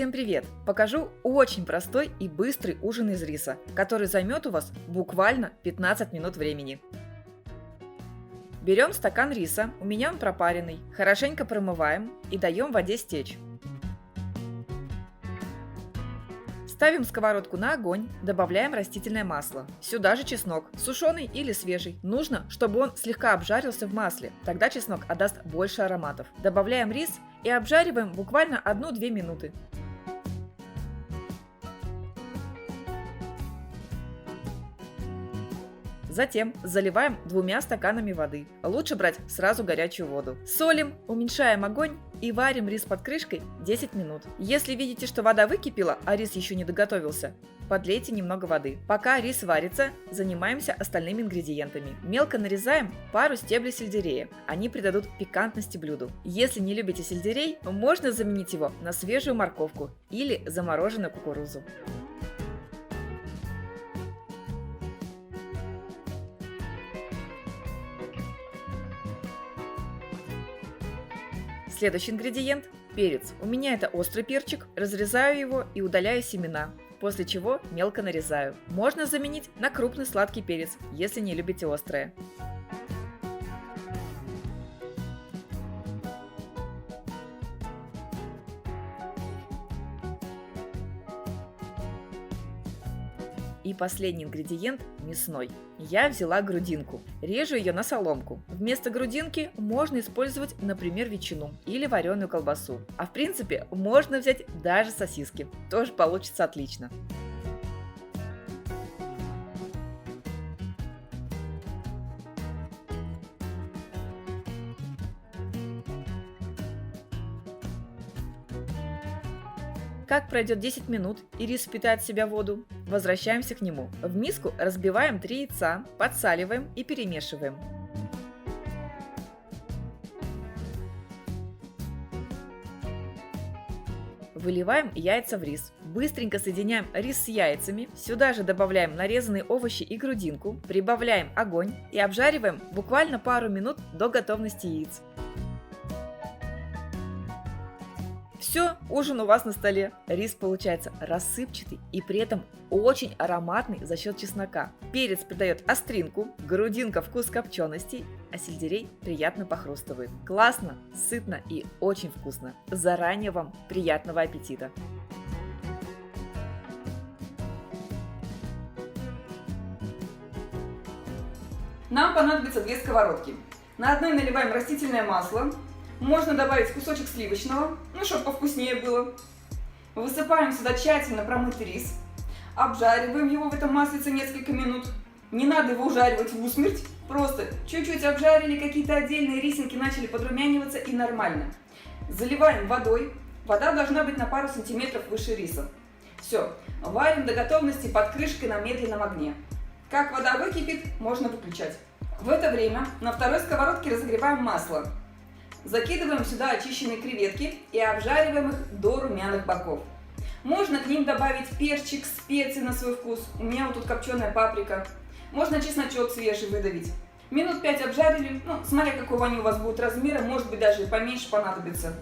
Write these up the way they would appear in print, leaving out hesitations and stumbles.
Всем привет! Покажу очень простой и быстрый ужин из риса, который займет у вас буквально 15 минут времени. Берем стакан риса, у меня он пропаренный, хорошенько промываем и даем воде стечь. Ставим сковородку на огонь, добавляем растительное масло. Сюда же чеснок, сушеный или свежий. Нужно, чтобы он слегка обжарился в масле, тогда чеснок отдаст больше ароматов. Добавляем рис и обжариваем буквально 1-2 минуты. Затем заливаем 2 стаканами воды. Лучше брать сразу горячую воду. Солим, уменьшаем огонь и варим рис под крышкой 10 минут. Если видите, что вода выкипела, а рис еще не доготовился, подлейте немного воды. Пока рис варится, занимаемся остальными ингредиентами. Мелко нарезаем пару стеблей сельдерея. Они придадут пикантности блюду. Если не любите сельдерей, можно заменить его на свежую морковку или замороженную кукурузу. Следующий ингредиент – перец. У меня это острый перчик, разрезаю его и удаляю семена, после чего мелко нарезаю. Можно заменить на крупный сладкий перец, если не любите острое. И последний ингредиент – мясной. Я взяла грудинку. Режу ее на соломку. Вместо грудинки можно использовать, например, ветчину или вареную колбасу. А в принципе, можно взять даже сосиски. Тоже получится отлично. Как пройдет 10 минут и рис впитает в себя воду, возвращаемся к нему. В миску разбиваем 3 яйца, подсаливаем и перемешиваем. Выливаем яйца в рис. Быстренько соединяем рис с яйцами. Сюда же добавляем нарезанные овощи и грудинку. Прибавляем огонь и обжариваем буквально пару минут до готовности яиц. Все, ужин у вас на столе. Рис получается рассыпчатый и при этом очень ароматный за счет чеснока. Перец придает остринку, грудинка вкус копчености, а сельдерей приятно похрустывает. Классно, сытно и очень вкусно. Заранее вам приятного аппетита! Нам понадобится 2 сковородки. На одной наливаем растительное масло. Можно добавить кусочек сливочного, чтобы повкуснее было. Высыпаем сюда тщательно промытый рис. Обжариваем его в этом маслице несколько минут. Не надо его ужаривать в усмерть. Просто чуть-чуть обжарили, какие-то отдельные рисинки начали подрумяниваться и нормально. Заливаем водой. Вода должна быть на пару сантиметров выше риса. Все, варим до готовности под крышкой на медленном огне. Как вода выкипит, можно выключать. В это время на второй сковородке разогреваем масло. Закидываем сюда очищенные креветки и обжариваем их до румяных боков. Можно к ним добавить перчик, специи на свой вкус. У меня вот тут копченая паприка. Можно чесночок свежий выдавить. Минут 5 обжарили, смотря какого они у вас будут размера, может быть даже и поменьше понадобится.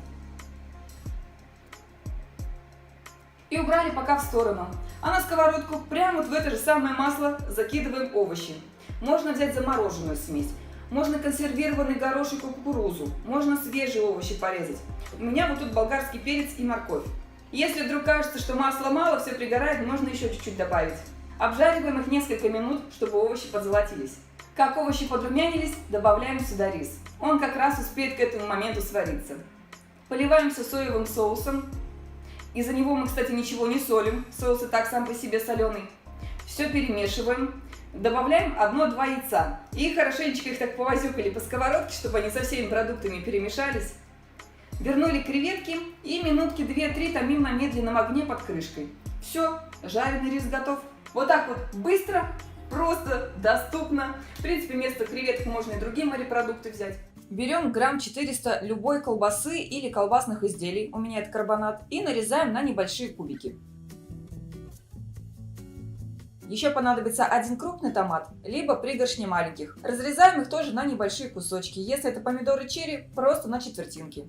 И убрали пока в сторону. А на сковородку прямо вот в это же самое масло закидываем овощи. Можно взять замороженную смесь. Можно консервированный горошек и кукурузу, можно свежие овощи порезать. У меня вот тут болгарский перец и морковь. Если вдруг кажется, что масла мало, все пригорает, можно еще чуть-чуть добавить. Обжариваем их несколько минут, чтобы овощи подзолотились. Как овощи подрумянились, добавляем сюда рис. Он как раз успеет к этому моменту свариться. Поливаем все соевым соусом. Из-за него мы, кстати, ничего не солим, соус и так сам по себе соленый. Все перемешиваем. Добавляем 1-2 яйца и хорошенечко их так повозюкали по сковородке, чтобы они со всеми продуктами перемешались. Вернули креветки и минутки 2-3 томим на медленном огне под крышкой. Все, жареный рис готов. Вот так вот быстро, просто, доступно. В принципе, вместо креветок можно и другие морепродукты взять. Берем грамм 400 любой колбасы или колбасных изделий, у меня это карбонат, и нарезаем на небольшие кубики. Еще понадобится 1 крупный томат, либо пригоршни маленьких. Разрезаем их тоже на небольшие кусочки. Если это помидоры черри, просто на четвертинки.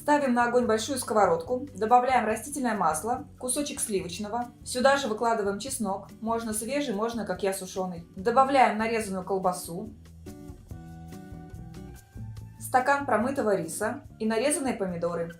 Ставим на огонь большую сковородку, добавляем растительное масло, кусочек сливочного. Сюда же выкладываем чеснок, можно свежий, можно, как я, сушеный. Добавляем нарезанную колбасу, стакан промытого риса и нарезанные помидоры.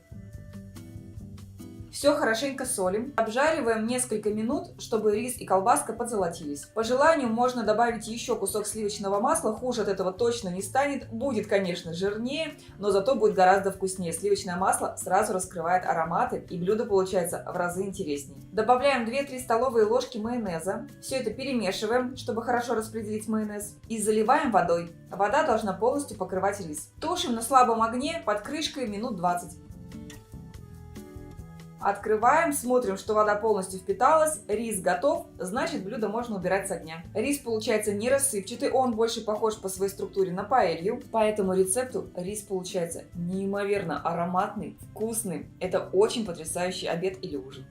Все хорошенько солим. Обжариваем несколько минут, чтобы рис и колбаска подзолотились. По желанию можно добавить еще кусок сливочного масла. Хуже от этого точно не станет. Будет, конечно, жирнее, но зато будет гораздо вкуснее. Сливочное масло сразу раскрывает ароматы, и блюдо получается в разы интереснее. Добавляем 2-3 столовые ложки майонеза. Все это перемешиваем, чтобы хорошо распределить майонез. И заливаем водой. Вода должна полностью покрывать рис. Тушим на слабом огне под крышкой минут 20. Открываем, смотрим, что вода полностью впиталась, рис готов, значит блюдо можно убирать с огня. Рис получается не рассыпчатый, он больше похож по своей структуре на паэлью, по этому рецепту рис получается неимоверно ароматный, вкусный. Это очень потрясающий обед или ужин.